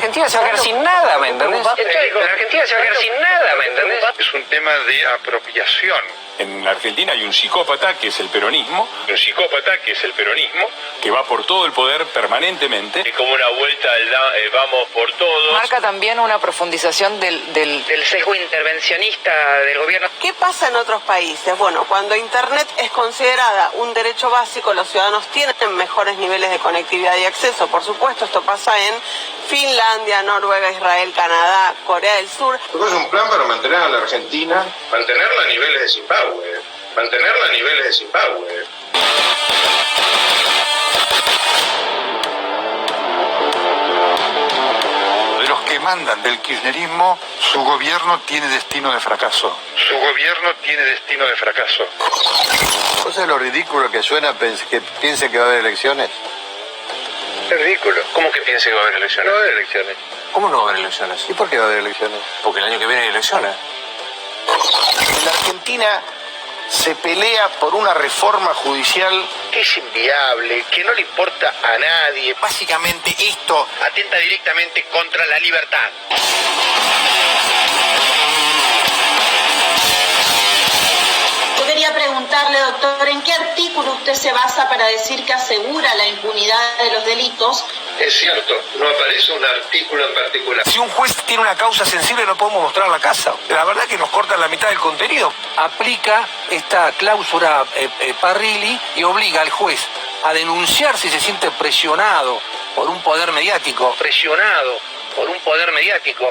Argentina se va a quedar sin nada, ¿me entendés? La Argentina se va a quedar sin nada, ¿me entendés? Es un tema de apropiación. En la Argentina hay un psicópata que es el peronismo, que va por todo el poder permanentemente. Es como una vuelta al vamos por todos. Marca también una profundización del sesgo intervencionista del gobierno. ¿Qué pasa en otros países? Bueno, cuando Internet es considerada un derecho básico, los ciudadanos tienen mejores niveles de conectividad y acceso. Por supuesto, esto pasa en Finlandia, Noruega, Israel, Canadá, Corea del Sur. Es un plan para mantener a la Argentina, mantenerla a niveles de Zimbabue. De los que mandan del kirchnerismo, su gobierno tiene destino de fracaso. ¿Vos sabés lo ridículo que suena que piense que va a haber elecciones? Es ridículo. ¿Cómo que piense que va a haber elecciones? No va a haber elecciones. ¿Cómo no va a haber elecciones? ¿Y por qué va a haber elecciones? Porque el año que viene hay elecciones. En la Argentina se pelea por una reforma judicial Que es inviable, que no le importa a nadie. básicamente esto. Atenta directamente contra la libertad. Yo quería preguntarle, doctor, ¿en qué artículo usted se basa para decir que asegura la impunidad de los delitos? Es cierto, no aparece un artículo en particular. Si un juez tiene una causa sensible no podemos mostrar la casa. La verdad que nos cortan la mitad del contenido. Aplica esta cláusula Parrilli y obliga al juez a denunciar si se siente presionado por un poder mediático.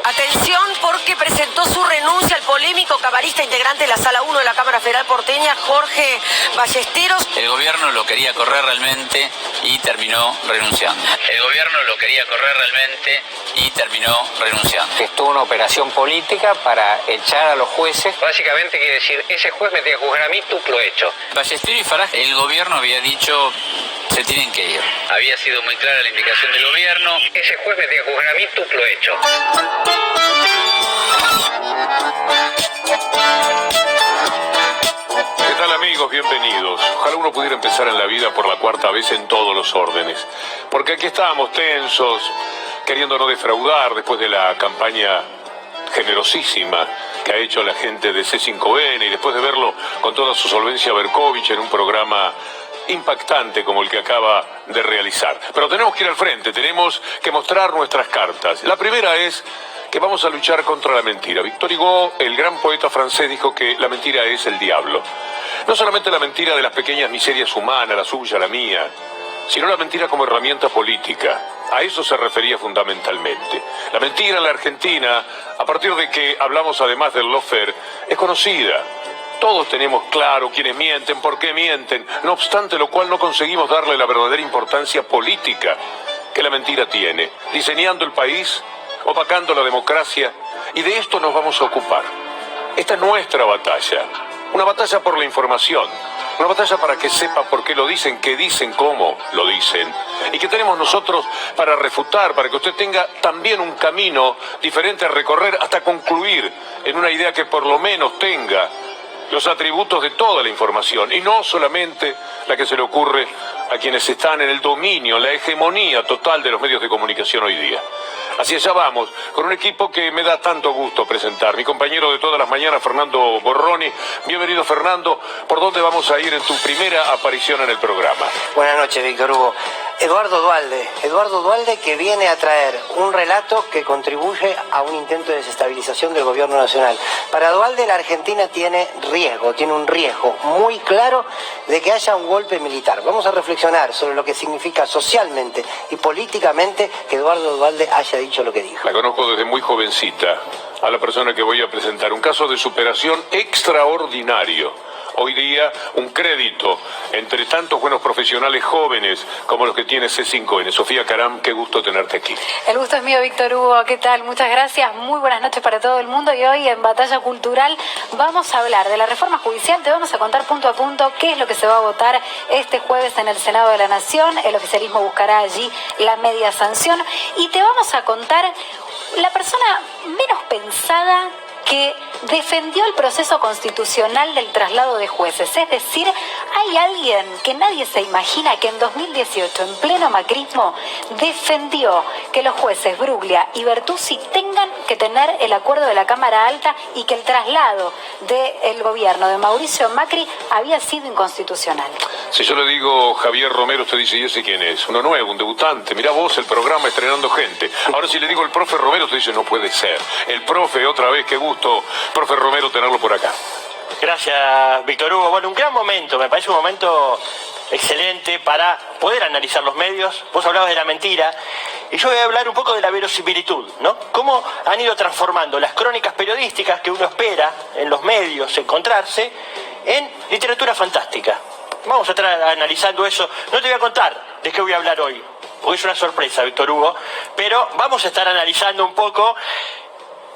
Atención, porque presentó su renuncia al polémico camarista integrante de la Sala 1 de la Cámara Federal porteña, Jorge Ballesteros. El gobierno lo quería correr realmente y terminó renunciando. Es toda una operación política para echar a los jueces. Básicamente quiere decir, ese juez me tiene que juzgar a mí, tú lo he hecho. Ballesteros y Farage, el gobierno había dicho se tienen que ir. Había sido muy clara la indicación del gobierno. Ese juez me tiene que juzgar a mí, tú lo he hecho. ¿Qué tal, amigos? Bienvenidos. Ojalá uno pudiera empezar en la vida por la cuarta vez en todos los órdenes. Porque aquí estábamos tensos, queriendo no defraudar después de la campaña generosísima que ha hecho la gente de C5N y después de verlo con toda su solvencia Berkovich en un programa impactante como el que acaba de realizar. Pero tenemos que ir al frente, tenemos que mostrar nuestras cartas. La primera es que vamos a luchar contra la mentira. Victor Hugo, el gran poeta francés, dijo que la mentira es el diablo. No solamente la mentira de las pequeñas miserias humanas, la suya, la mía, sino la mentira como herramienta política. A eso se refería fundamentalmente. La mentira en la Argentina, a partir de que hablamos además del lawfare, es conocida. Todos tenemos claro quiénes mienten, por qué mienten, no obstante lo cual no conseguimos darle la verdadera importancia política que la mentira tiene, diseñando el país, opacando la democracia, y de esto nos vamos a ocupar. Esta es nuestra batalla, una batalla por la información, una batalla para que sepa por qué lo dicen, qué dicen, cómo lo dicen, y que tenemos nosotros para refutar, para que usted tenga también un camino diferente a recorrer hasta concluir en una idea que por lo menos tenga los atributos de toda la información y no solamente la que se le ocurre a quienes están en el dominio, en la hegemonía total de los medios de comunicación hoy día. Así allá vamos, con un equipo que me da tanto gusto presentar. Mi compañero de todas las mañanas, Fernando Borroni. Bienvenido, Fernando. ¿Por dónde vamos a ir en tu primera aparición en el programa? Buenas noches, Víctor Hugo. Eduardo Duhalde, que viene a traer un relato que contribuye a un intento de desestabilización del gobierno nacional. Para Duhalde, la Argentina tiene un riesgo muy claro de que haya un golpe militar. Vamos a reflexionar sobre lo que significa socialmente y políticamente que Eduardo Duhalde haya dicho lo que dijo. La conozco desde muy jovencita, a la persona que voy a presentar. Un caso de superación extraordinario. Hoy día, un crédito entre tantos buenos profesionales jóvenes como los que tiene C5N. Sofía Caram, qué gusto tenerte aquí. El gusto es mío, Víctor Hugo. ¿Qué tal? Muchas gracias. Muy buenas noches para todo el mundo. Y hoy en Batalla Cultural vamos a hablar de la reforma judicial. Te vamos a contar punto a punto qué es lo que se va a votar este jueves en el Senado de la Nación. El oficialismo buscará allí la media sanción. Y te vamos a contar la persona menos pensada que defendió el proceso constitucional del traslado de jueces, es decir, hay alguien que nadie se imagina que en 2018, en pleno macrismo, defendió que los jueces Bruglia y Bertuzzi tengan que tener el acuerdo de la Cámara Alta y que el traslado del gobierno de Mauricio Macri había sido inconstitucional. Si yo le digo Javier Romero, usted dice, ¿y ese quién es? Uno nuevo, un debutante. Mirá vos el programa estrenando gente. Ahora si le digo el profe Romero, usted dice, no puede ser. El profe, otra vez, qué gusto, profe Romero, tenerlo por acá. Gracias, Víctor Hugo. Bueno, un gran momento, me parece un momento excelente para poder analizar los medios. Vos hablabas de la mentira y yo voy a hablar un poco de la verosimilitud, ¿no? Cómo han ido transformando las crónicas periodísticas que uno espera en los medios encontrarse en literatura fantástica. Vamos a estar analizando eso. No te voy a contar de qué voy a hablar hoy, porque es una sorpresa, Víctor Hugo, pero vamos a estar analizando un poco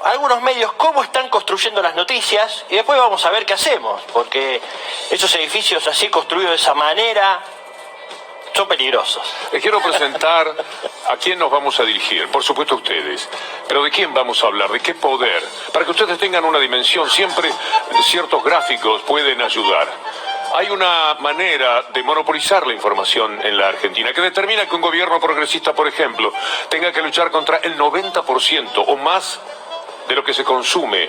algunos medios cómo están construyendo las noticias y después vamos a ver qué hacemos, porque esos edificios así construidos de esa manera son peligrosos. Les quiero presentar a quién nos vamos a dirigir, por supuesto ustedes, pero de quién vamos a hablar, de qué poder, para que ustedes tengan una dimensión, siempre ciertos gráficos pueden ayudar. Hay una manera de monopolizar la información en la Argentina que determina que un gobierno progresista, por ejemplo, tenga que luchar contra el 90% o más de lo que se consume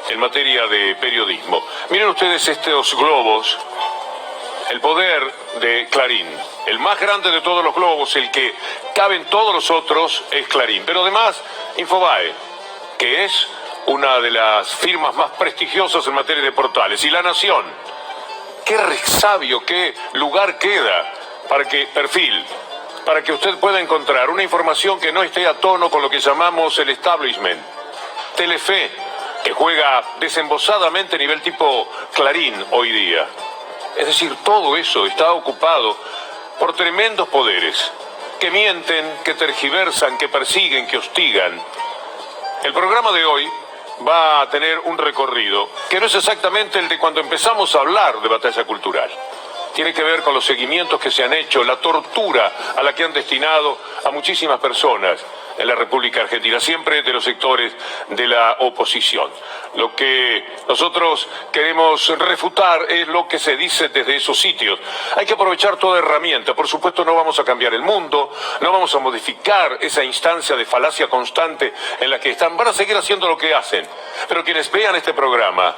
en materia de periodismo. Miren ustedes estos globos, el poder de Clarín. El más grande de todos los globos, el que caben todos los otros, es Clarín. Pero además, Infobae, que es una de las firmas más prestigiosas en materia de portales. Y La Nación, qué resabio, qué lugar queda para que usted pueda encontrar una información que no esté a tono con lo que llamamos el establishment. Telefe, que juega desembosadamente a nivel tipo Clarín hoy día. Es decir, todo eso está ocupado por tremendos poderes que mienten, que tergiversan, que persiguen, que hostigan. El programa de hoy va a tener un recorrido que no es exactamente el de cuando empezamos a hablar de batalla cultural. Tiene que ver con los seguimientos que se han hecho, la tortura a la que han destinado a muchísimas personas en la República Argentina, siempre de los sectores de la oposición. Lo que nosotros queremos refutar es lo que se dice desde esos sitios. Hay que aprovechar toda herramienta. Por supuesto, no vamos a cambiar el mundo, no vamos a modificar esa instancia de falacia constante en la que están. Van a seguir haciendo lo que hacen. Pero quienes vean este programa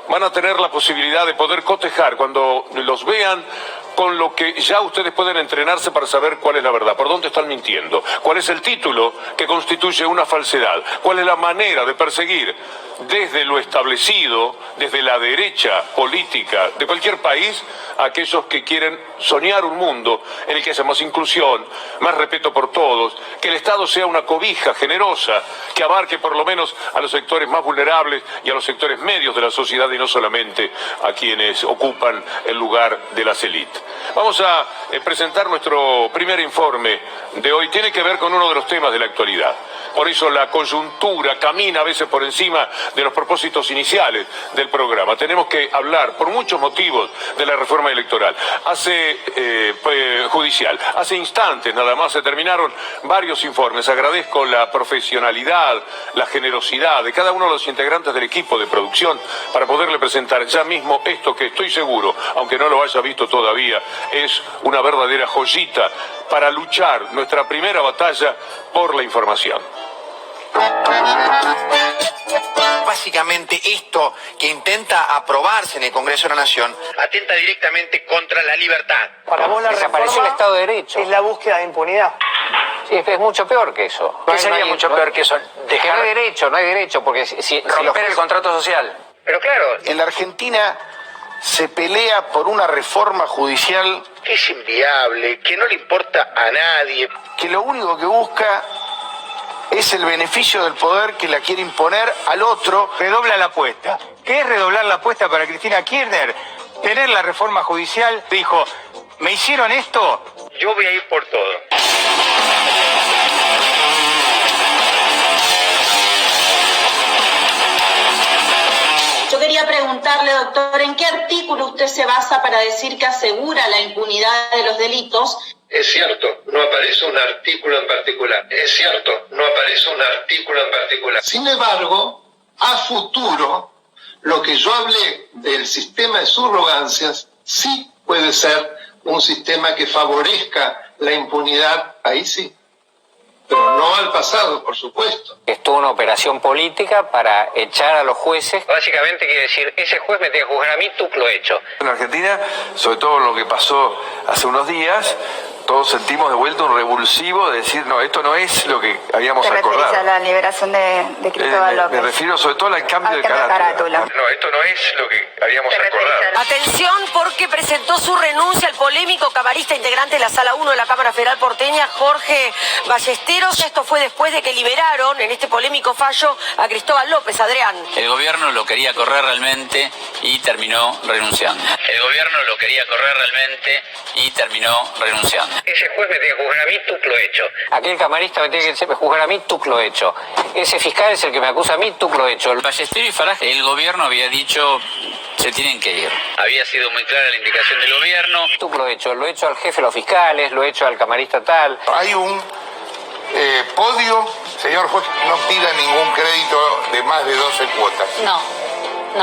van a tener la posibilidad de poder cotejar cuando los vean con lo que ya ustedes pueden entrenarse para saber cuál es la verdad, por dónde están mintiendo, cuál es el título que constituye una falsedad, cuál es la manera de perseguir desde lo establecido, desde la derecha política de cualquier país, a aquellos que quieren soñar un mundo en el que haya más inclusión, más respeto por todos, que el Estado sea una cobija generosa, que abarque por lo menos a los sectores más vulnerables y a los sectores medios de la sociedad y no solamente a quienes ocupan el lugar de las élites. Vamos a presentar nuestro primer informe de hoy. Tiene que ver con uno de los temas de la actualidad. Por eso la coyuntura camina a veces por encima de los propósitos iniciales del programa. Tenemos que hablar, por muchos motivos, de la reforma electoral. Judicial. Hace instantes nada más se terminaron varios informes. Agradezco la profesionalidad, la generosidad de cada uno de los integrantes del equipo de producción para poderle presentar ya mismo esto que estoy seguro, aunque no lo haya visto todavía, es una verdadera joyita para luchar nuestra primera batalla por la información. Básicamente esto que intenta aprobarse en el Congreso de la Nación atenta directamente contra la libertad. Para vos la desapareció el Estado de Derecho. Es la búsqueda de impunidad. Sí, es mucho peor que eso. ¿Qué sería mucho peor que eso? Que no hay derecho, porque si romper el contrato social. Pero claro, en la Argentina se pelea por una reforma judicial Que es inviable, que no le importa a nadie. que lo único que busca es el beneficio del poder que la quiere imponer al otro. Redobla la apuesta. ¿Qué es redoblar la apuesta para Cristina Kirchner? Tener la reforma judicial. Dijo, ¿me hicieron esto? Yo voy a ir por todo. Yo quería preguntarle, doctor, ¿en qué artículo usted se basa para decir que asegura la impunidad de los delitos? Es cierto, no aparece un artículo en particular. Es cierto, no aparece un artículo en particular. Sin embargo, a futuro, lo que yo hablé del sistema de subrogancias sí puede ser un sistema que favorezca la impunidad, ahí sí. Pero no al pasado, por supuesto. Esto es una operación política para echar a los jueces. Básicamente quiere decir, ese juez me tiene que juzgar a mí, tú lo he hecho. En Argentina, sobre todo lo que pasó hace unos días, todos sentimos de vuelta un revulsivo de decir, no, esto no es lo que habíamos acordado. ¿Te referís a la liberación de Cristóbal López? Me refiero sobre todo al cambio de carátula. No, esto no es lo que habíamos acordado. Atención, porque presentó su renuncia al polémico camarista integrante de la Sala 1 de la Cámara Federal porteña, Jorge Ballesteros. Esto fue después de que liberaron en este polémico fallo a Cristóbal López. Adrián. El gobierno lo quería correr realmente y terminó renunciando. El gobierno lo quería correr realmente y terminó renunciando. Ese juez me tiene que juzgar a mí, tú lo he hecho. Aquel camarista me tiene que juzgar a mí, tú lo he hecho. Ese fiscal es el que me acusa a mí, tú lo he hecho. Ballesteros y Faraj, el gobierno había dicho, se tienen que ir. Había sido muy clara la indicación del gobierno. Tú lo he hecho al jefe de los fiscales, lo he hecho al camarista tal. Hay un podio, señor juez, no pida ningún crédito de más de 12 cuotas. No.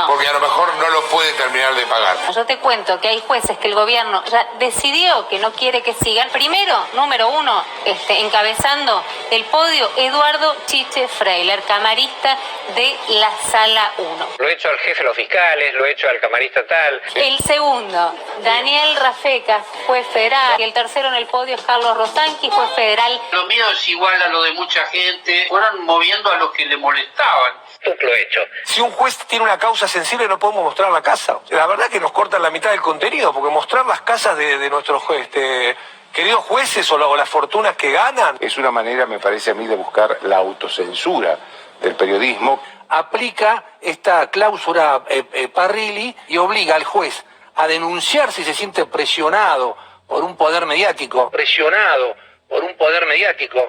Porque a lo mejor no lo puede terminar de pagar. Yo te cuento que hay jueces que el gobierno ya decidió que no quiere que sigan. Primero, número uno, encabezando el podio, Eduardo Chiche Freiler, camarista de la Sala 1. Lo he hecho al jefe de los fiscales, lo he hecho al camarista tal. El segundo, Daniel Rafecas, juez federal. Y el tercero en el podio es Carlos Rosanqui, juez federal. Lo mío es igual a lo de mucha gente. Fueron moviendo a los que le molestaban. Tú lo he hecho. Si un juez tiene una causa sensible no podemos mostrar la casa. La verdad que nos cortan la mitad del contenido, porque mostrar las casas de nuestros queridos jueces o las fortunas que ganan. Es una manera, me parece a mí, de buscar la autocensura del periodismo. Aplica esta cláusula Parrilli y obliga al juez a denunciar si se siente presionado por un poder mediático. Presionado por un poder mediático.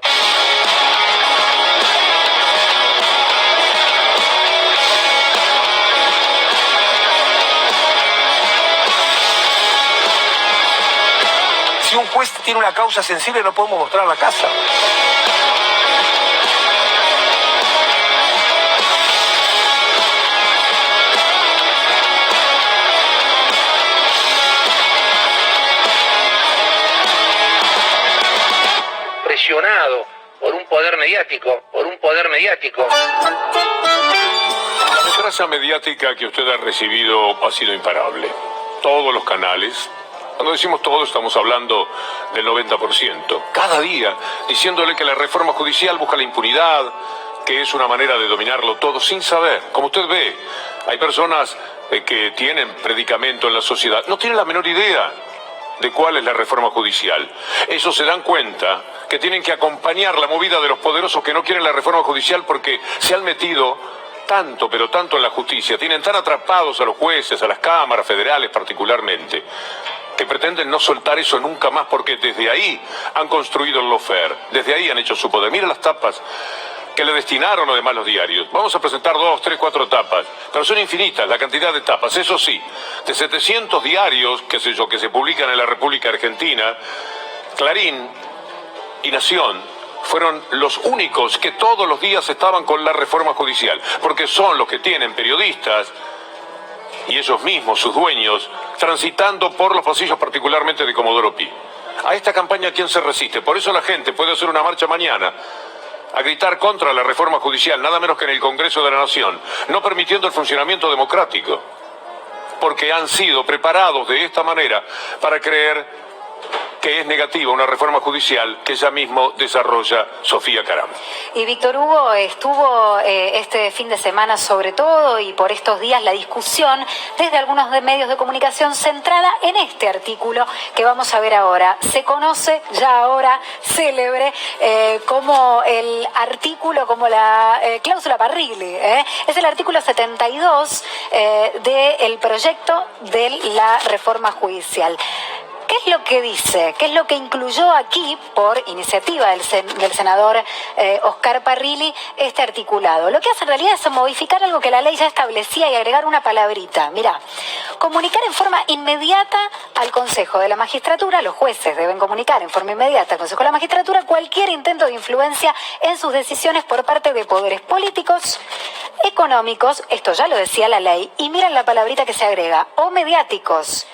Si un juez tiene una causa sensible no podemos mostrar la casa. Presionado por un poder mediático, La metralla mediática que usted ha recibido ha sido imparable. Todos los canales. Cuando decimos todo, estamos hablando del 90%. Cada día, diciéndole que la reforma judicial busca la impunidad, que es una manera de dominarlo todo sin saber. Como usted ve, hay personas que tienen predicamento en la sociedad, no tienen la menor idea de cuál es la reforma judicial. Ellos se dan cuenta que tienen que acompañar la movida de los poderosos que no quieren la reforma judicial porque se han metido tanto, pero tanto en la justicia, tienen tan atrapados a los jueces, a las cámaras federales particularmente, que pretenden no soltar eso nunca más porque desde ahí han construido el lawfare, desde ahí han hecho su poder. Mira las tapas que le destinaron además los diarios. Vamos a presentar 2, 3, 4 tapas, pero son infinitas la cantidad de tapas. Eso sí, de 700 diarios, qué sé yo, que se publican en la República Argentina, Clarín y Nación fueron los únicos que todos los días estaban con la reforma judicial, porque son los que tienen periodistas y ellos mismos, sus dueños, transitando por los pasillos particularmente de Comodoro Pi. A esta campaña, ¿quién se resiste? Por eso la gente puede hacer una marcha mañana a gritar contra la reforma judicial, nada menos que en el Congreso de la Nación, no permitiendo el funcionamiento democrático, porque han sido preparados de esta manera para creer que es negativa una reforma judicial que ya mismo desarrolla Sofía Caram. Y Víctor Hugo, estuvo este fin de semana sobre todo y por estos días la discusión desde algunos medios de comunicación centrada en este artículo que vamos a ver ahora. Se conoce ya ahora célebre como el artículo, como la cláusula Parrilli. Es el artículo 72 del proyecto de la reforma judicial. ¿Qué es lo que dice? ¿Qué es lo que incluyó aquí, por iniciativa del senador Oscar Parrilli, este articulado? Lo que hace en realidad es modificar algo que la ley ya establecía y agregar una palabrita. Mirá, comunicar en forma inmediata al Consejo de la Magistratura, los jueces deben comunicar en forma inmediata al Consejo de la Magistratura cualquier intento de influencia en sus decisiones por parte de poderes políticos, económicos, esto ya lo decía la ley, y miren la palabrita que se agrega, o mediáticos,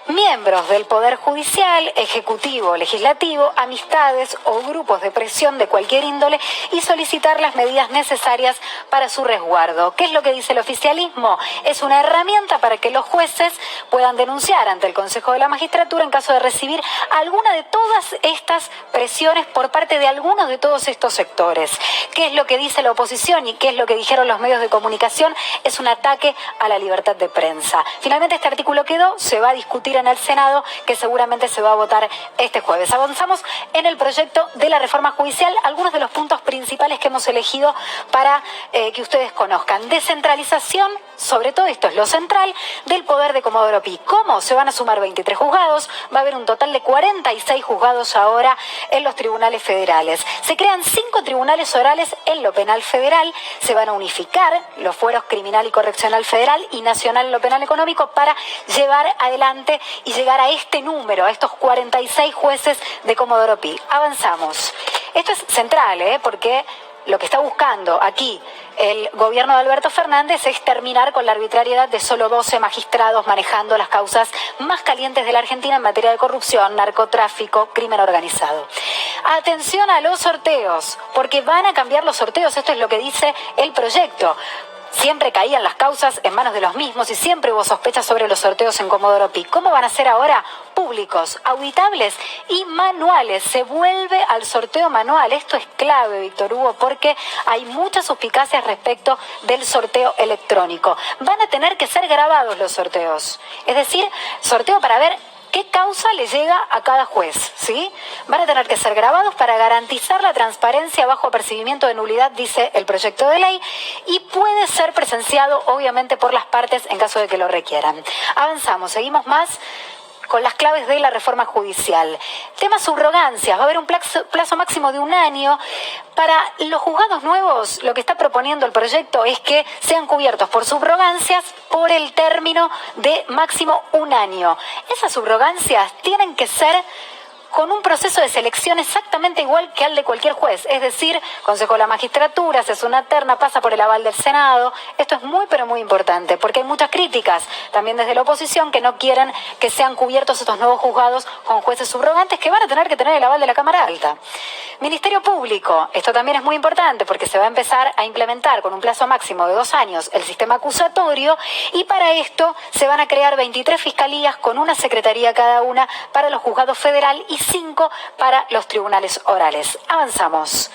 miembros del Poder Judicial, Ejecutivo, Legislativo, amistades o grupos de presión de cualquier índole y solicitar las medidas necesarias para su resguardo. ¿Qué es lo que dice el oficialismo? Es una herramienta para que los jueces puedan denunciar ante el Consejo de la Magistratura en caso de recibir alguna de todas estas presiones por parte de algunos de todos estos sectores. ¿Qué es lo que dice la oposición y qué es lo que dijeron los medios de comunicación? Es un ataque a la libertad de prensa. Finalmente este artículo quedó, se va a discutir en el Senado, que seguramente se va a votar este jueves. Avanzamos en el proyecto de la reforma judicial, algunos de los puntos principales que hemos elegido para que ustedes conozcan. Descentralización, sobre todo esto es lo central, del poder de Comodoro Pi. ¿Cómo? Se van a sumar 23 juzgados, va a haber un total de 46 juzgados ahora en los tribunales federales. Se crean 5 tribunales orales en lo penal federal, se van a unificar los fueros criminal y correccional federal y nacional en lo penal económico para llevar adelante y llegar a este número, a estos 46 jueces de Comodoro Pi. Avanzamos. Esto es central, porque lo que está buscando aquí el gobierno de Alberto Fernández es terminar con la arbitrariedad de solo 12 magistrados manejando las causas más calientes de la Argentina en materia de corrupción, narcotráfico, crimen organizado. Atención a los sorteos, porque van a cambiar los sorteos, esto es lo que dice el proyecto. Siempre caían las causas en manos de los mismos y siempre hubo sospechas sobre los sorteos en Comodoro Pi. ¿Cómo van a ser ahora? Públicos, auditables y manuales. Se vuelve al sorteo manual. Esto es clave, Víctor Hugo, porque hay muchas suspicacias respecto del sorteo electrónico. Van a tener que ser grabados los sorteos. Es decir, sorteo para ver qué causa le llega a cada juez, ¿sí? Van a tener que ser grabados para garantizar la transparencia bajo apercibimiento de nulidad, dice el proyecto de ley, y puede ser presenciado, obviamente, por las partes en caso de que lo requieran. Avanzamos, seguimos más con las claves de la reforma judicial. Tema subrogancias, va a haber un plazo máximo de 1 año. Para los juzgados nuevos, lo que está proponiendo el proyecto es que sean cubiertos por subrogancias por el término de máximo 1 año. Esas subrogancias tienen que ser con un proceso de selección exactamente igual que al de cualquier juez, es decir, Consejo de la Magistratura, se hace una terna, pasa por el aval del Senado. Esto es muy pero muy importante, porque hay muchas críticas también desde la oposición que no quieren que sean cubiertos estos nuevos juzgados con jueces subrogantes que van a tener que tener el aval de la Cámara Alta. Ministerio Público, esto también es muy importante porque se va a empezar a implementar con un plazo máximo de 2 años el sistema acusatorio y para esto se van a crear 23 fiscalías con una secretaría cada una para los juzgados federal y 5 para los tribunales orales. Avanzamos.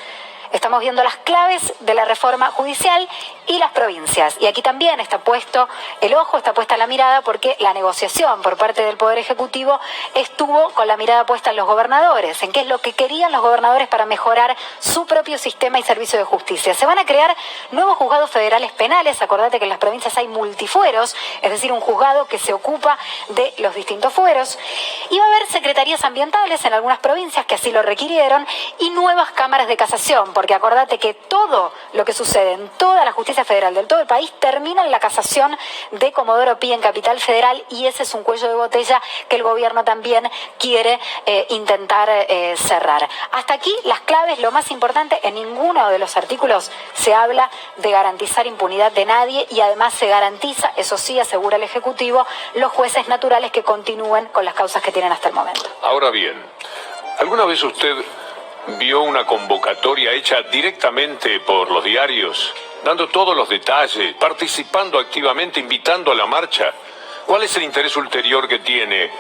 Estamos viendo las claves de la reforma judicial y las provincias. Y aquí también está puesto el ojo, está puesta la mirada, porque la negociación por parte del Poder Ejecutivo estuvo con la mirada puesta en los gobernadores, en qué es lo que querían los gobernadores para mejorar su propio sistema y servicio de justicia. Se van a crear nuevos juzgados federales penales. Acordate que en las provincias hay multifueros, es decir, un juzgado que se ocupa de los distintos fueros. Y va a haber secretarías ambientales en algunas provincias que así lo requirieron y nuevas cámaras de casación, porque acordate que todo lo que sucede en toda la justicia federal del todo el país termina en la casación de Comodoro Pi en Capital Federal y ese es un cuello de botella que el gobierno también quiere intentar cerrar. Hasta aquí las claves, lo más importante, en ninguno de los artículos se habla de garantizar impunidad de nadie y además se garantiza, eso sí, asegura el Ejecutivo, los jueces naturales que continúen con las causas que tienen hasta el momento. Ahora bien, ¿alguna vez usted vio una convocatoria hecha directamente por los diarios, dando todos los detalles, participando activamente, invitando a la marcha? ¿Cuál es el interés ulterior que tiene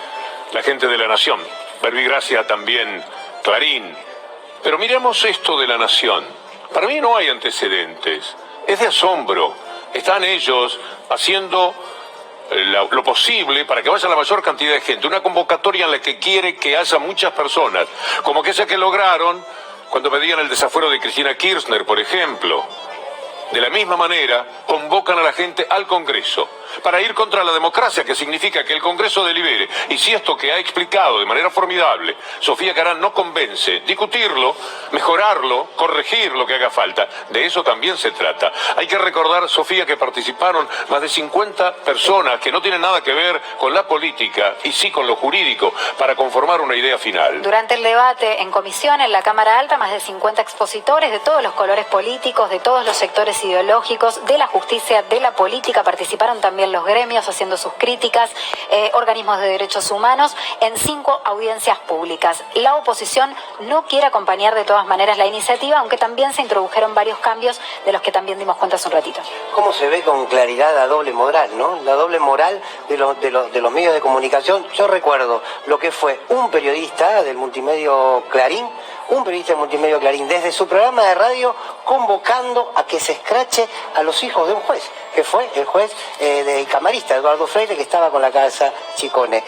la gente de La Nación? Verbigracia también, Clarín. Pero miremos esto de La Nación. Para mí no hay antecedentes. Es de asombro. Están ellos haciendo lo posible para que vaya la mayor cantidad de gente. Una convocatoria en la que quiere que haya muchas personas, como que esa que lograron cuando pedían el desafuero de Cristina Kirchner, por ejemplo. De la misma manera, convocan a la gente al Congreso para ir contra la democracia, que significa que el Congreso delibere. Y si esto que ha explicado de manera formidable Sofía Carán no convence, discutirlo, mejorarlo, corregir lo que haga falta. De eso también se trata. Hay que recordar, Sofía, que participaron más de 50 personas que no tienen nada que ver con la política y sí con lo jurídico para conformar una idea final. Durante el debate en comisión en la Cámara Alta, más de 50 expositores de todos los colores políticos, de todos los sectores ideológicos, de la justicia, de la política, participaron también también los gremios haciendo sus críticas, organismos de derechos humanos, en 5 audiencias públicas. La oposición no quiere acompañar de todas maneras la iniciativa, aunque también se introdujeron varios cambios de los que también dimos cuenta hace un ratito. ¿Cómo se ve con claridad la doble moral, ¿no? La doble moral de los medios de comunicación. Yo recuerdo lo que fue un periodista del multimedio Clarín, desde su programa de radio convocando a que se escrache a los hijos de un juez, que fue el juez del camarista, Eduardo Freire, que estaba con la casa Chicone.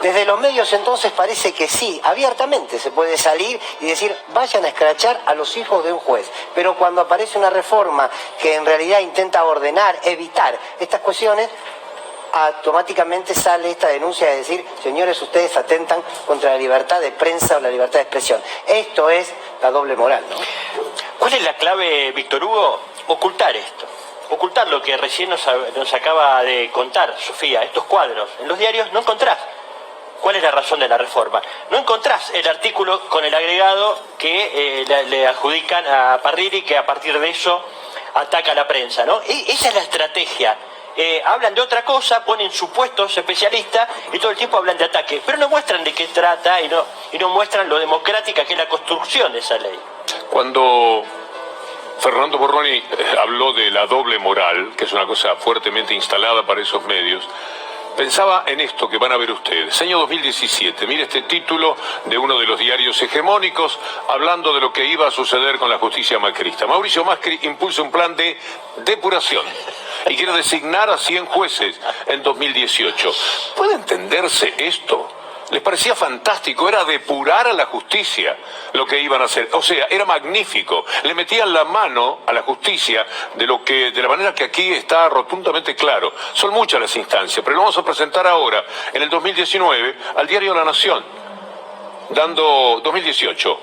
Desde los medios entonces parece que sí, abiertamente se puede salir y decir vayan a escrachar a los hijos de un juez. Pero cuando aparece una reforma que en realidad intenta ordenar, evitar estas cuestiones, automáticamente sale esta denuncia de decir, señores, ustedes atentan contra la libertad de prensa o la libertad de expresión. Esto es la doble moral, ¿no? ¿Cuál es la clave, Víctor Hugo? Ocultar esto. Ocultar lo que recién nos acaba de contar Sofía, estos cuadros. En los diarios no encontrás. ¿Cuál es la razón de la reforma? No encontrás el artículo con el agregado que le adjudican a Parrilli, que a partir de eso ataca a la prensa, ¿no? Esa es la estrategia. Hablan de otra cosa, ponen supuestos especialistas y todo el tiempo hablan de ataque, pero no muestran de qué trata y no muestran lo democrática que es la construcción de esa ley. Cuando Fernando Borroni habló de la doble moral, que es una cosa fuertemente instalada para esos medios, pensaba en esto que van a ver ustedes. Año 2017, mire este título de uno de los diarios hegemónicos hablando de lo que iba a suceder con la justicia macrista. Mauricio Macri impulsa un plan de depuración y quiere designar a 100 jueces en 2018. ¿Puede entenderse esto? Les parecía fantástico, era depurar a la justicia lo que iban a hacer. O sea, era magnífico. Le metían la mano a la justicia de la manera que aquí está rotundamente claro. Son muchas las instancias, pero lo vamos a presentar ahora, en el 2019, al diario La Nación, dando 2018,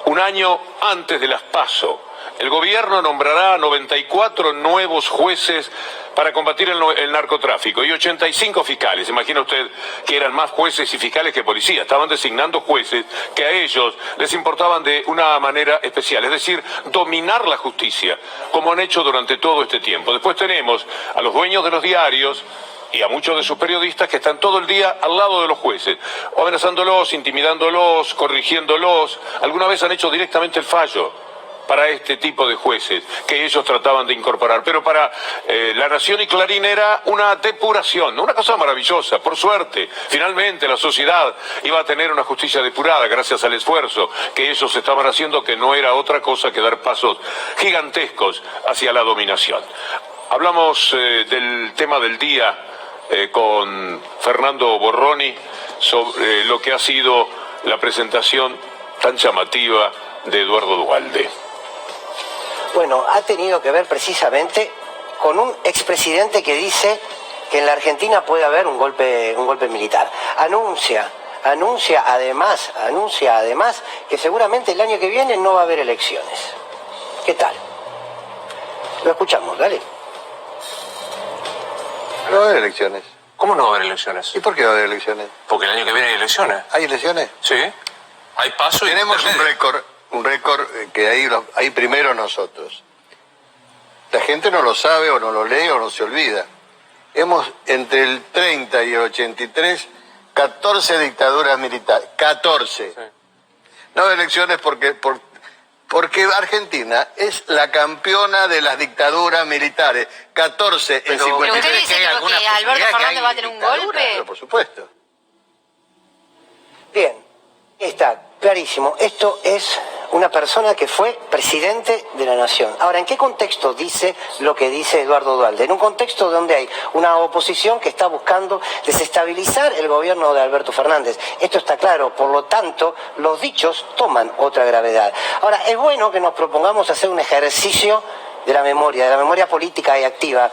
un año antes de las PASO. El gobierno nombrará 94 nuevos jueces para combatir el narcotráfico y 85 fiscales. Imagina usted que eran más jueces y fiscales que policías. Estaban designando jueces que a ellos les importaban de una manera especial, es decir, dominar la justicia, como han hecho durante todo este tiempo. Después tenemos a los dueños de los diarios y a muchos de sus periodistas que están todo el día al lado de los jueces, amenazándolos, intimidándolos, corrigiéndolos. Alguna vez han hecho directamente el fallo para este tipo de jueces que ellos trataban de incorporar. Pero para La Nación y Clarín era una depuración, una cosa maravillosa. Por suerte, finalmente la sociedad iba a tener una justicia depurada gracias al esfuerzo que ellos estaban haciendo, que no era otra cosa que dar pasos gigantescos hacia la dominación. Hablamos del tema del día con Fernando Borroni sobre lo que ha sido la presentación tan llamativa de Eduardo Duhalde. Bueno, ha tenido que ver precisamente con un expresidente que dice que en la Argentina puede haber un golpe militar. Anuncia además que seguramente el año que viene no va a haber elecciones. ¿Qué tal? Lo escuchamos, dale. No va a haber elecciones. ¿Cómo no va a haber elecciones? ¿Y por qué va a haber elecciones? Porque el año que viene hay elecciones. ¿Hay elecciones? Sí. Hay paso y tenemos un récord que ahí primero nosotros. La gente no lo sabe o no lo lee o no se olvida. Hemos entre el 30 y el 83 14 dictaduras militares. 14. Sí. No elecciones porque Argentina es la campeona de las dictaduras militares. 14 en 53. ¿Pero usted dice que Alberto Fernández va a tener un golpe? Pero por supuesto. Bien, está clarísimo. Esto es una persona que fue presidente de la Nación. Ahora, ¿en qué contexto dice lo que dice Eduardo Duhalde? En un contexto donde hay una oposición que está buscando desestabilizar el gobierno de Alberto Fernández. Esto está claro, por lo tanto, los dichos toman otra gravedad. Ahora, es bueno que nos propongamos hacer un ejercicio de la memoria política y activa,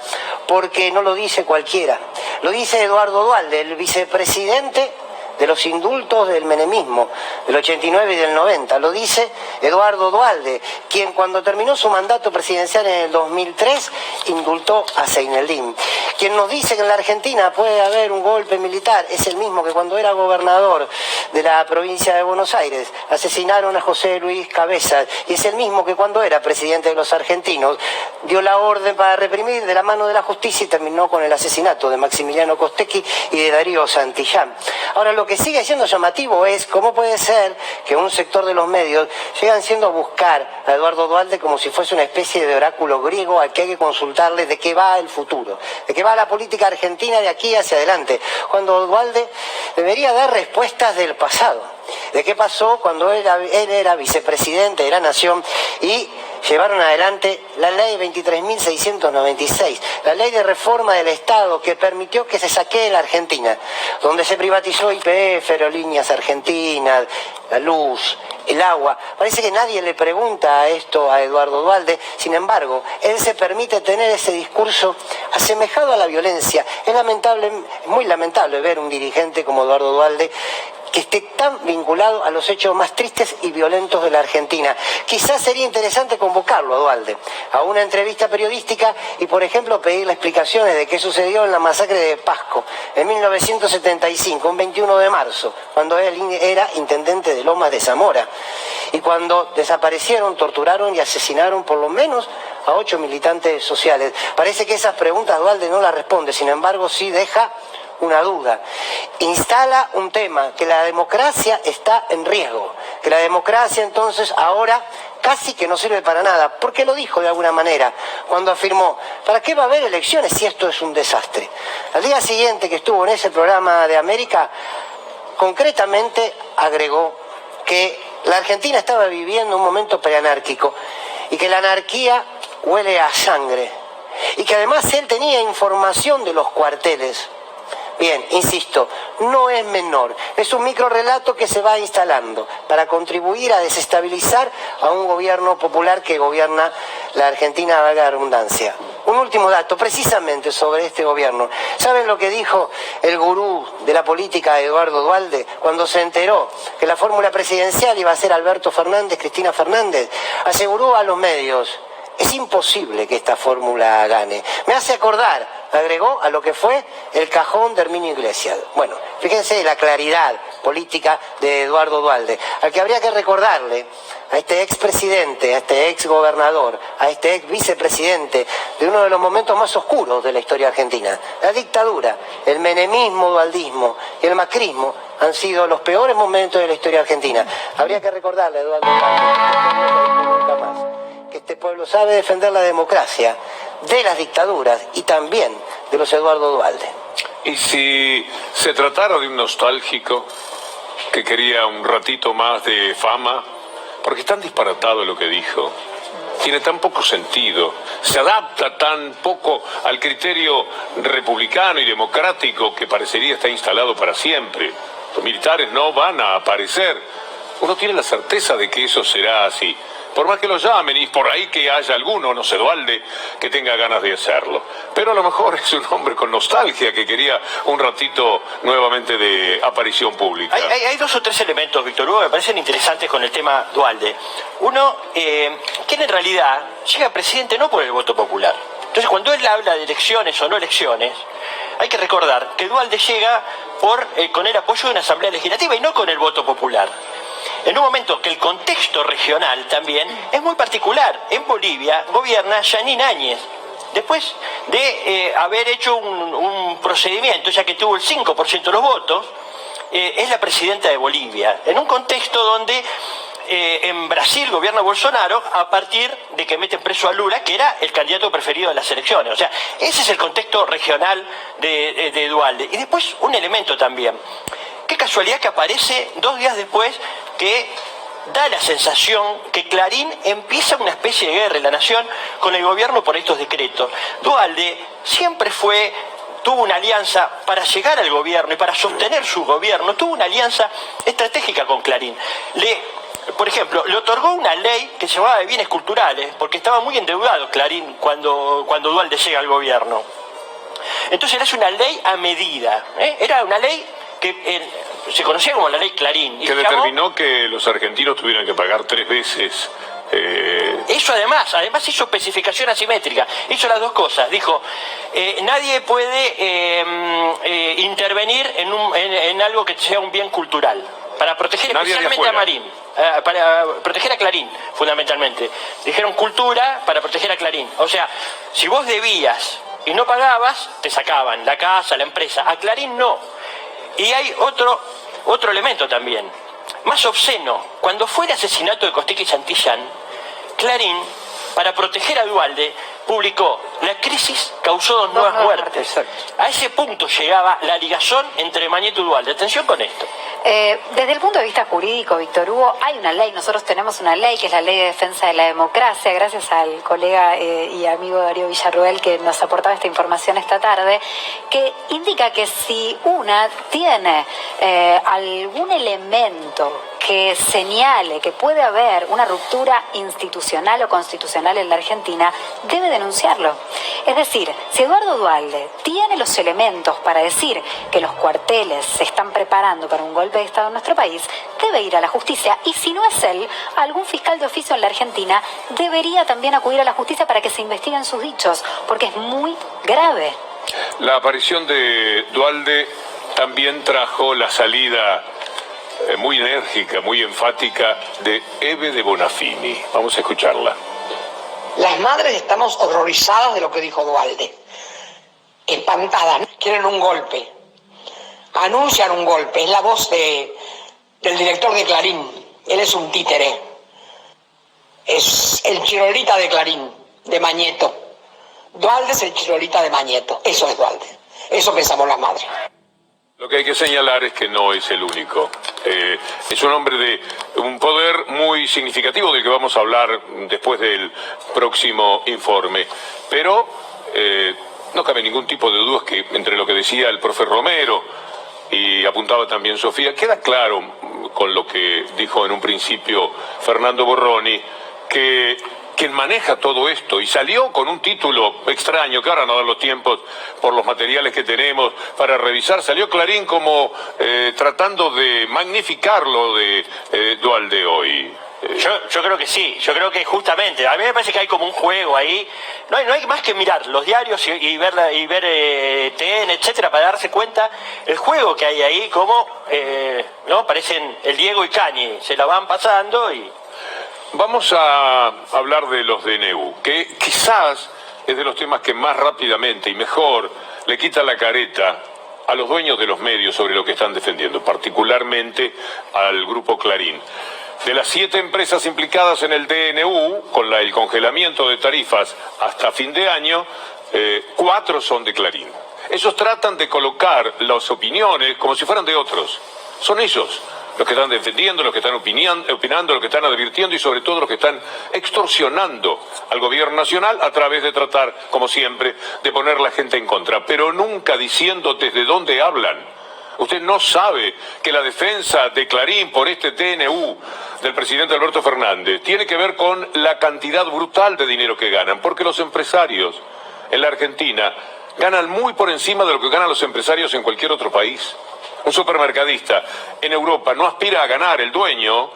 porque no lo dice cualquiera. Lo dice Eduardo Duhalde, el vicepresidente de los indultos del menemismo, del 89 y del 90. Lo dice Eduardo Duhalde, quien cuando terminó su mandato presidencial en el 2003 indultó a Seineldin. Quien nos dice que en la Argentina puede haber un golpe militar es el mismo que cuando era gobernador de la provincia de Buenos Aires asesinaron a José Luis Cabezas, y es el mismo que cuando era presidente de los argentinos dio la orden para reprimir de la mano de la justicia y terminó con el asesinato de Maximiliano Costecchi y de Darío Santillán. Ahora, lo que sigue siendo llamativo es cómo puede ser que un sector de los medios llegan siendo a buscar a Eduardo Duhalde como si fuese una especie de oráculo griego al que hay que consultarle de qué va el futuro, de qué va la política argentina de aquí hacia adelante, cuando Duhalde debería dar respuestas del pasado, de qué pasó cuando él era vicepresidente de la Nación y llevaron adelante la ley 23.696, la ley de reforma del Estado que permitió que se saquee la Argentina, donde se privatizó YPF, Aerolíneas Argentinas, la luz, el agua. Parece que nadie le pregunta esto a Eduardo Duhalde, sin embargo, él se permite tener ese discurso asemejado a la violencia. Es lamentable, muy lamentable ver un dirigente como Eduardo Duhalde que esté tan vinculado a los hechos más tristes y violentos de la Argentina. Quizás sería interesante convocarlo a Duhalde a una entrevista periodística y, por ejemplo, pedirle explicaciones de qué sucedió en la masacre de Pasco en 1975, un 21 de marzo, cuando él era intendente de Lomas de Zamora, y cuando desaparecieron, torturaron y asesinaron por lo menos a 8 militantes sociales. Parece que esas preguntas Duhalde no las responde, sin embargo sí deja una duda. Instala un tema, que la democracia está en riesgo, que la democracia entonces ahora casi que no sirve para nada, porque lo dijo de alguna manera cuando afirmó: ¿para qué va a haber elecciones si esto es un desastre? Al día siguiente que estuvo en ese programa de América, concretamente agregó que la Argentina estaba viviendo un momento preanárquico y que la anarquía huele a sangre, y que además él tenía información de los cuarteles. Bien, insisto, no es menor, es un microrrelato que se va instalando para contribuir a desestabilizar a un gobierno popular que gobierna la Argentina, valga la redundancia. Un último dato, precisamente sobre este gobierno. ¿Saben lo que dijo el gurú de la política, Eduardo Duhalde, cuando se enteró que la fórmula presidencial iba a ser Alberto Fernández, Cristina Fernández? Aseguró a los medios: es imposible que esta fórmula gane. Me hace acordar, agregó, a lo que fue el cajón de Herminio Iglesias. Bueno, fíjense la claridad política de Eduardo Duhalde, al que habría que recordarle, a este expresidente, a este exgobernador, a este ex vicepresidente de uno de los momentos más oscuros de la historia argentina. La dictadura, el menemismo, dualdismo y el macrismo han sido los peores momentos de la historia argentina. Habría que recordarle a Eduardo Duhalde nunca más que este pueblo sabe defender la democracia de las dictaduras y también de los Eduardo Duhalde. Y si se tratara de un nostálgico que quería un ratito más de fama, porque es tan disparatado lo que dijo, tiene tan poco sentido, se adapta tan poco al criterio republicano y democrático que parecería estar instalado para siempre. Los militares no van a aparecer. Uno tiene la certeza de que eso será así. Por más que lo llamen, y por ahí que haya alguno, no sé, Duhalde, que tenga ganas de hacerlo. Pero a lo mejor es un hombre con nostalgia que quería un ratito nuevamente de aparición pública. Hay dos o tres elementos, Víctor Hugo, que me parecen interesantes con el tema Duhalde. Uno, que en realidad llega presidente no por el voto popular. Entonces, cuando él habla de elecciones o no elecciones, hay que recordar que Duhalde llega con el apoyo de una asamblea legislativa y no con el voto popular. En un momento que el contexto regional también es muy particular. En Bolivia gobierna Jeanine Áñez, después de haber hecho un procedimiento, ya que tuvo el 5% de los votos, es la presidenta de Bolivia, en un contexto donde en Brasil gobierna Bolsonaro a partir de que meten preso a Lula, que era el candidato preferido de las elecciones. O sea, ese es el contexto regional de Duhalde. Y después un elemento también. Qué casualidad que aparece 2 días después que da la sensación que Clarín empieza una especie de guerra en la nación con el gobierno por estos decretos. Duhalde siempre tuvo una alianza para llegar al gobierno y para sostener su gobierno, tuvo una alianza estratégica con Clarín. Por ejemplo, le otorgó una ley que se llamaba de bienes culturales, porque estaba muy endeudado Clarín cuando Duhalde llega al gobierno. Entonces era una ley a medida, era una ley que se conocía como la ley Clarín. Y Que se llamó- determinó que los argentinos tuvieran que pagar 3 veces. Eso además hizo especificación asimétrica, hizo las dos cosas, dijo, nadie puede intervenir en algo que sea un bien cultural, para proteger Nadie de especialmente a afuera. Marín, para proteger a Clarín, fundamentalmente. Dijeron cultura para proteger a Clarín. O sea, si vos debías y no pagabas, te sacaban la casa, la empresa. A Clarín no. Y hay otro elemento también, más obsceno. Cuando fue el asesinato de Costequi y Santillán, Clarín, para proteger a Duhalde, publicó: la crisis causó 2 nuevas muertes. A ese punto llegaba la ligazón entre Mañeto y Duhalde. Atención con esto. Desde el punto de vista jurídico, Víctor Hugo, hay una ley, nosotros tenemos una ley que es la Ley de Defensa de la Democracia, gracias al colega y amigo Darío Villarruel que nos aportaba esta información esta tarde, que indica que si una tiene algún elemento que señale que puede haber una ruptura institucional o constitucional en la Argentina, debe denunciarlo. Es decir, si Eduardo Duhalde tiene los elementos para decir que los cuarteles se están preparando para un golpe de Estado en nuestro país, debe ir a la justicia. Y si no es él, algún fiscal de oficio en la Argentina debería también acudir a la justicia para que se investiguen sus dichos, porque es muy grave. La aparición de Duhalde también trajo la salida muy enérgica, muy enfática de Eve de Bonafini. Vamos a escucharla. Las madres estamos horrorizadas de lo que dijo Duhalde. Espantadas, quieren un golpe. Anuncian un golpe. Es la voz del director de Clarín. Él es un títere. Es el chirolita de Clarín, de Mañeto. Duhalde es el chirolita de Mañeto. Eso es Duhalde. Eso pensamos las madres. Lo que hay que señalar es que no es el único. Es un hombre de un poder muy significativo del que vamos a hablar después del próximo informe. Pero no cabe ningún tipo de dudas que entre lo que decía el profe Romero y apuntaba también Sofía, queda claro con lo que dijo en un principio Fernando Borroni, que quien maneja todo esto, y salió con un título extraño, que ahora no dan los tiempos por los materiales que tenemos para revisar, salió Clarín como tratando de magnificarlo de Duhalde hoy. Yo creo que sí, yo creo que justamente, a mí me parece que hay como un juego ahí, no hay más que mirar los diarios y ver TN, etcétera, para darse cuenta el juego que hay ahí, como no parecen el Diego y Cañi, se la van pasando y... Vamos a hablar de los DNU, que quizás es de los temas que más rápidamente y mejor le quita la careta a los dueños de los medios sobre lo que están defendiendo, particularmente al grupo Clarín. De las 7 empresas implicadas en el DNU, con el congelamiento de tarifas hasta fin de año, 4 son de Clarín. Ellos tratan de colocar las opiniones como si fueran de otros. Son ellos los que están defendiendo, los que están opinando, los que están advirtiendo y sobre todo los que están extorsionando al gobierno nacional a través de tratar, como siempre, de poner la gente en contra, pero nunca diciendo desde dónde hablan. Usted no sabe que la defensa de Clarín por este DNU del presidente Alberto Fernández tiene que ver con la cantidad brutal de dinero que ganan, porque los empresarios en la Argentina ganan muy por encima de lo que ganan los empresarios en cualquier otro país. Un supermercadista en Europa no aspira a ganar el dueño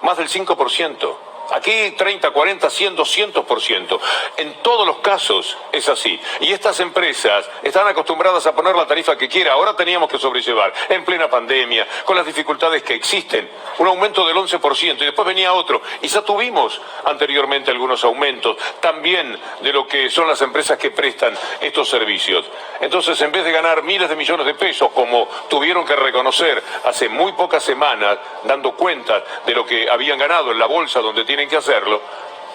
más del 5%. Aquí 30, 40, 100, 200%. En todos los casos es así. Y estas empresas están acostumbradas a poner la tarifa que quiera. Ahora teníamos que sobrellevar, en plena pandemia, con las dificultades que existen, un aumento del 11%. Y después venía otro. Y ya tuvimos anteriormente algunos aumentos, también de lo que son las empresas que prestan estos servicios. Entonces, en vez de ganar miles de millones de pesos, como tuvieron que reconocer hace muy pocas semanas, dando cuenta de lo que habían ganado en la bolsa donde tienen que hacerlo,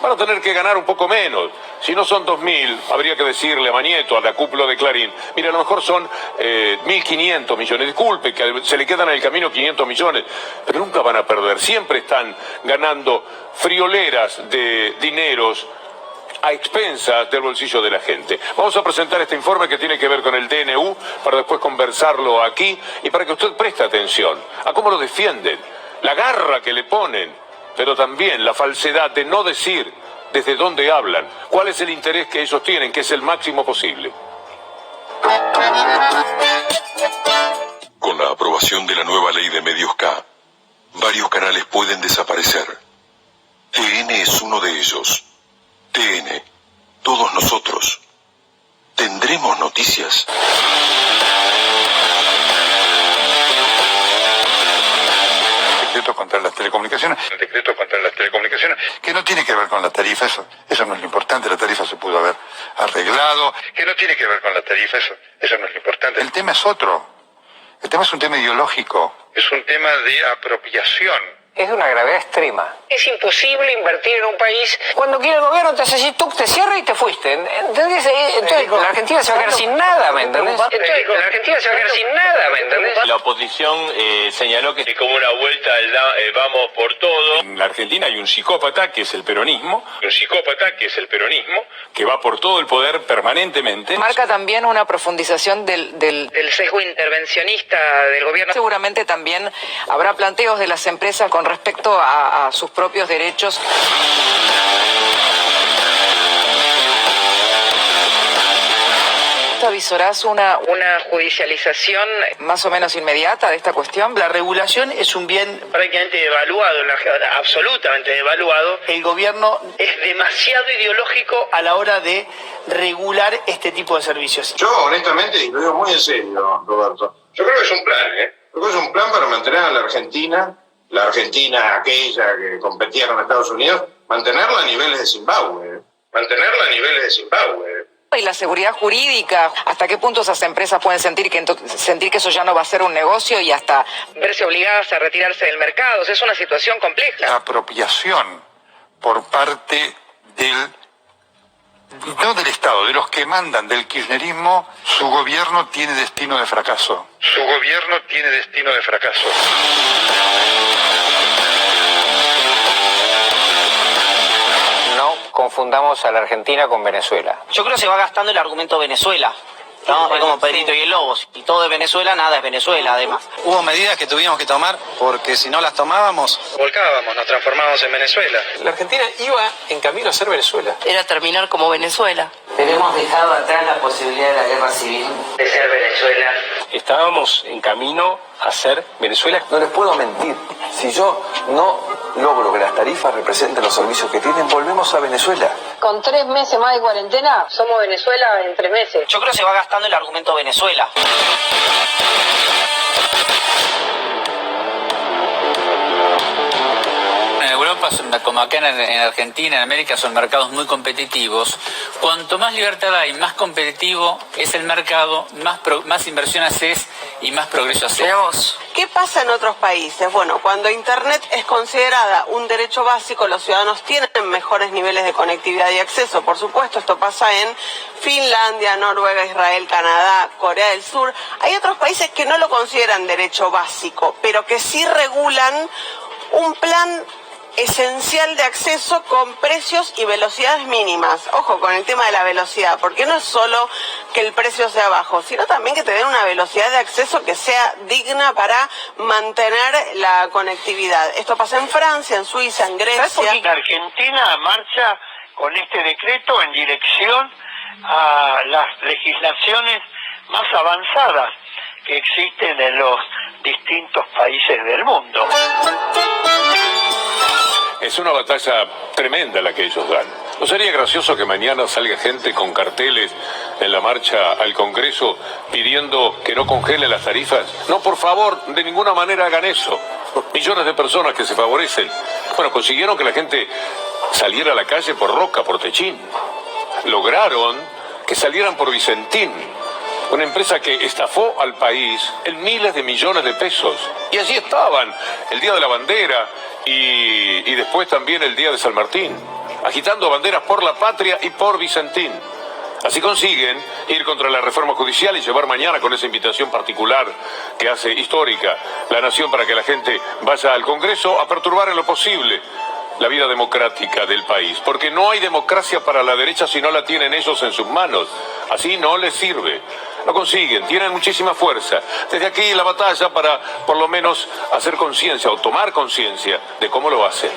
van a tener que ganar un poco menos. Si no son 2.000, habría que decirle a Mañeto, a la cúpula de Clarín, mira, a lo mejor son 1.500 millones. Disculpe, que se le quedan en el camino 500 millones, pero nunca van a perder. Siempre están ganando frioleras de dineros a expensas del bolsillo de la gente. Vamos a presentar este informe que tiene que ver con el DNU para después conversarlo aquí y para que usted preste atención a cómo lo defienden, la garra que le ponen, pero también la falsedad de no decir desde dónde hablan, cuál es el interés que ellos tienen, que es el máximo posible. Con la aprobación de la nueva ley de medios K, varios canales pueden desaparecer. TN es uno de ellos. TN, todos nosotros. ¿Tendremos noticias? Decreto contra las telecomunicaciones. El decreto contra las telecomunicaciones, que no tiene que ver con la tarifa, eso no es lo importante, la tarifa se pudo haber arreglado. Que no tiene que ver con la tarifa, eso no es lo importante. El tema es otro. El tema es un tema ideológico. Es un tema de apropiación. Es de una gravedad extrema. Es imposible invertir en un país. Cuando quiere el gobierno te hace así, tú te cierra y te fuiste. ¿Entendés? Entonces la Argentina se va a quedar sin nada, ¿me entendés? Entonces la Argentina se va a quedar sin nada, ¿me entendés? La oposición señaló que como una vuelta al vamos por todo. En la Argentina hay un psicópata que es el peronismo, que va por todo el poder permanentemente. Marca también una profundización del sesgo intervencionista del gobierno. Seguramente también habrá planteos de las empresas con respecto a sus propios derechos. ¿Avisorás una judicialización más o menos inmediata de esta cuestión? La regulación es un bien prácticamente devaluado, absolutamente devaluado. El gobierno es demasiado ideológico a la hora de regular este tipo de servicios. Yo honestamente, y lo digo muy en serio, Roberto, yo creo que es un plan, Creo que es un plan para mantener a la Argentina aquella que competía con Estados Unidos, mantenerla a niveles de Zimbabue. Y la seguridad jurídica, ¿hasta qué punto esas empresas pueden sentir que eso ya no va a ser un negocio y hasta verse obligadas a retirarse del mercado? O sea, es una situación compleja. Apropiación por parte no del Estado, de los que mandan del kirchnerismo. Su gobierno tiene destino de fracaso. No confundamos a la Argentina con Venezuela. Yo creo que se va gastando el argumento Venezuela, ¿no? Es como Pedrito y el Lobo. Si todo es Venezuela, nada es Venezuela, además. Hubo medidas que tuvimos que tomar porque si no las tomábamos, Volcábamos, nos transformábamos en Venezuela. La Argentina iba en camino a ser Venezuela. Era terminar como Venezuela. Pero hemos dejado atrás la posibilidad de la guerra civil. De ser Venezuela. Estábamos en camino a ser Venezuela. No les puedo mentir. Si yo no logro que las tarifas representen los servicios que tienen, volvemos a Venezuela. Con 3 meses más de cuarentena, somos Venezuela en 3 meses. Yo creo que se va gastando el argumento Venezuela. En Europa, como acá en Argentina, en América, son mercados muy competitivos. Cuanto más libertad hay, más competitivo es el mercado, más inversión haces y más progreso haces. ¿Qué pasa en otros países? Bueno, cuando Internet es considerada un derecho básico, los ciudadanos tienen mejores niveles de conectividad y acceso. Por supuesto, esto pasa en Finlandia, Noruega, Israel, Canadá, Corea del Sur. Hay otros países que no lo consideran derecho básico, pero que sí regulan un plan esencial de acceso con precios y velocidades mínimas. Ojo con el tema de la velocidad, porque no es solo que el precio sea bajo, sino también que te den una velocidad de acceso que sea digna para mantener la conectividad. Esto pasa en Francia, en Suiza, en Grecia. La Argentina marcha con este decreto en dirección a las legislaciones más avanzadas que existen en los distintos países del mundo. Es una batalla tremenda la que ellos dan. ¿No sería gracioso que mañana salga gente con carteles en la marcha al Congreso pidiendo que no congelen las tarifas? No, por favor, de ninguna manera hagan eso. Millones de personas que se favorecen. Bueno, consiguieron que la gente saliera a la calle por Roca, por Techín. Lograron que salieran por Vicentín, una empresa que estafó al país en miles de millones de pesos. Y allí estaban el Día de la Bandera y después también el Día de San Martín, agitando banderas por la patria y por Vicentín. Así consiguen ir contra la reforma judicial y llevar mañana, con esa invitación particular que hace histórica la Nación para que la gente vaya al Congreso, a perturbar en lo posible la vida democrática del país. Porque no hay democracia para la derecha si no la tienen ellos en sus manos. Así no les sirve. Lo consiguen, tienen muchísima fuerza. Desde aquí la batalla para, por lo menos, hacer conciencia o tomar conciencia de cómo lo hacen.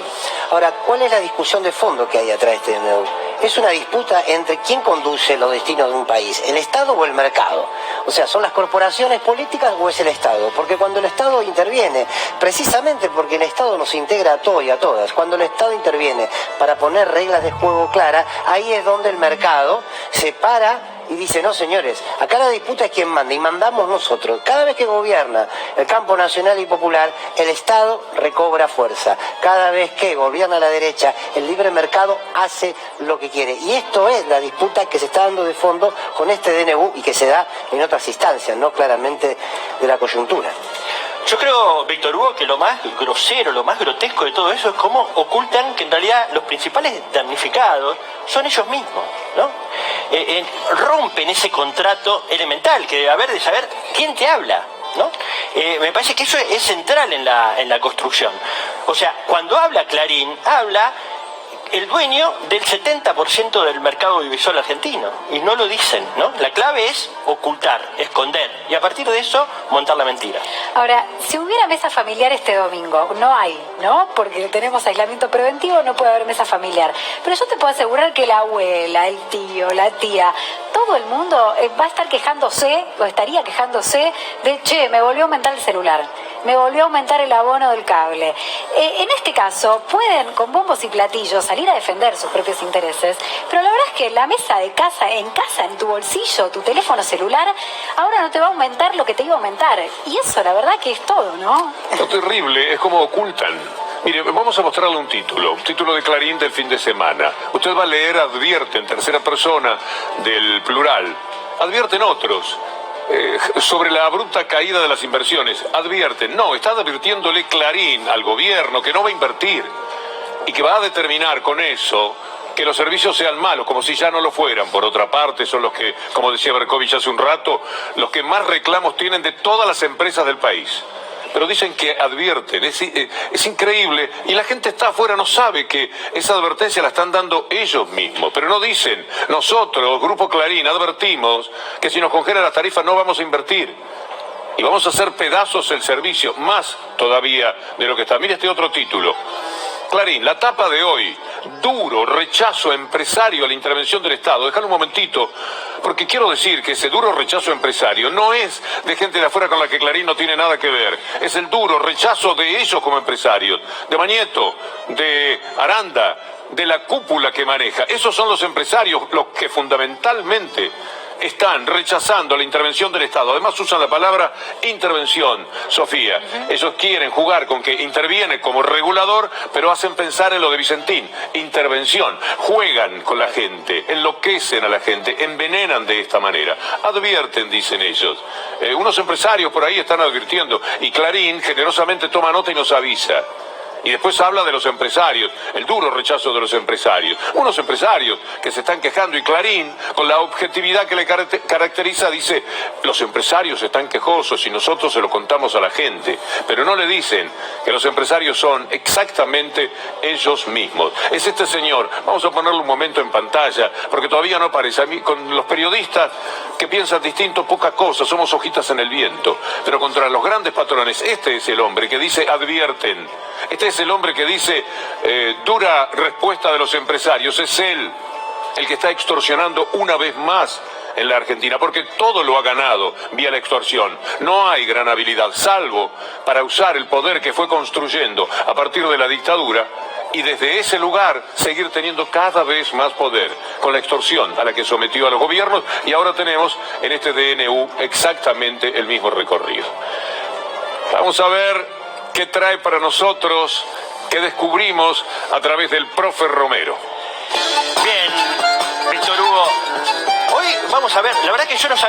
Ahora, ¿cuál es la discusión de fondo que hay atrás de este nuevo? es una disputa entre quién conduce los destinos de un país, el Estado o el mercado. O sea, ¿son las corporaciones políticas o es el Estado? Porque cuando el Estado interviene, precisamente porque el Estado nos integra a todos y a todas, cuando el Estado interviene para poner reglas de juego claras, ahí es donde el mercado se para y dice, no señores, acá la disputa es quién manda, y mandamos nosotros. Cada vez que gobierna el campo nacional y popular, el Estado recobra fuerza. Cada vez que gobierna la derecha, el libre mercado hace lo que quiere. Y esto es la disputa que se está dando de fondo con este DNU y que se da en otras instancias, no claramente de la coyuntura. Yo creo, Víctor Hugo, que lo más grosero, lo más grotesco de todo eso es cómo ocultan que en realidad los principales damnificados son ellos mismos, ¿no? Rompen ese contrato elemental que debe haber de saber quién te habla, ¿no? Me parece que eso es central en la construcción. O sea, cuando habla Clarín, habla el dueño del 70% del mercado audiovisual argentino, y no lo dicen, ¿no? La clave es ocultar, esconder, y a partir de eso montar la mentira. Ahora, si hubiera mesa familiar este domingo, no hay, ¿no? Porque tenemos aislamiento preventivo, no puede haber mesa familiar. Pero yo te puedo asegurar que la abuela, el tío, la tía, todo el mundo va a estar quejándose, o estaría quejándose de, che, me volvió a aumentar el celular, me volvió a aumentar el abono del cable. En este caso, pueden con bombos y platillos salir a defender sus propios intereses, pero la verdad es que la mesa de casa, en tu bolsillo, tu teléfono celular, ahora no te va a aumentar lo que te iba a aumentar. Y eso, la verdad que es todo, ¿no? Lo terrible es como ocultan. Mire, vamos a mostrarle un título de Clarín del fin de semana. Usted va a leer, advierte en tercera persona del plural. Advierten otros. Sobre la abrupta caída de las inversiones. Advierten, no, está advirtiéndole Clarín al gobierno que no va a invertir y que va a determinar con eso que los servicios sean malos, como si ya no lo fueran. Por otra parte, son los que, como decía Berkovich hace un rato, los que más reclamos tienen de todas las empresas del país. Pero dicen que advierten, es increíble, y la gente está afuera, no sabe que esa advertencia la están dando ellos mismos, pero no dicen, nosotros, Grupo Clarín, advertimos que si nos congelan las tarifas no vamos a invertir, y vamos a hacer pedazos el servicio, más todavía de lo que está. Mire este otro título. Clarín, la tapa de hoy, duro rechazo empresario a la intervención del Estado. Déjalo un momentito, porque quiero decir que ese duro rechazo empresario no es de gente de afuera con la que Clarín no tiene nada que ver. Es el duro rechazo de ellos como empresarios, de Mañeto, de Aranda, de la cúpula que maneja. Esos son los empresarios los que fundamentalmente están rechazando la intervención del Estado. Además usan la palabra intervención, Sofía. Ellos quieren jugar con que interviene como regulador, pero hacen pensar en lo de Vicentín. Intervención. Juegan con la gente, enloquecen a la gente, envenenan de esta manera. Advierten, dicen ellos. Unos empresarios por ahí están advirtiendo, y Clarín generosamente toma nota y nos avisa. Y después habla de los empresarios, el duro rechazo de los empresarios. Unos empresarios que se están quejando, y Clarín, con la objetividad que le caracteriza, dice, los empresarios están quejosos y nosotros se lo contamos a la gente. Pero no le dicen que los empresarios son exactamente ellos mismos. Es este señor, vamos a ponerlo un momento en pantalla, porque todavía no aparece. A mí, con los periodistas que piensan distinto, poca cosa, somos hojitas en el viento. Pero contra los grandes patrones, este es el hombre que dice, advierten. Este es el hombre que dice, dura respuesta de los empresarios. Es él el que está extorsionando una vez más en la Argentina, porque todo lo ha ganado vía la extorsión. No hay gran habilidad, salvo para usar el poder que fue construyendo a partir de la dictadura, y desde ese lugar seguir teniendo cada vez más poder, con la extorsión a la que sometió a los gobiernos, y ahora tenemos en este DNU exactamente el mismo recorrido. Vamos a ver qué trae para nosotros, qué descubrimos a través del profe Romero. Bien, Víctor Hugo. Hoy vamos a ver, la verdad que yo no sabía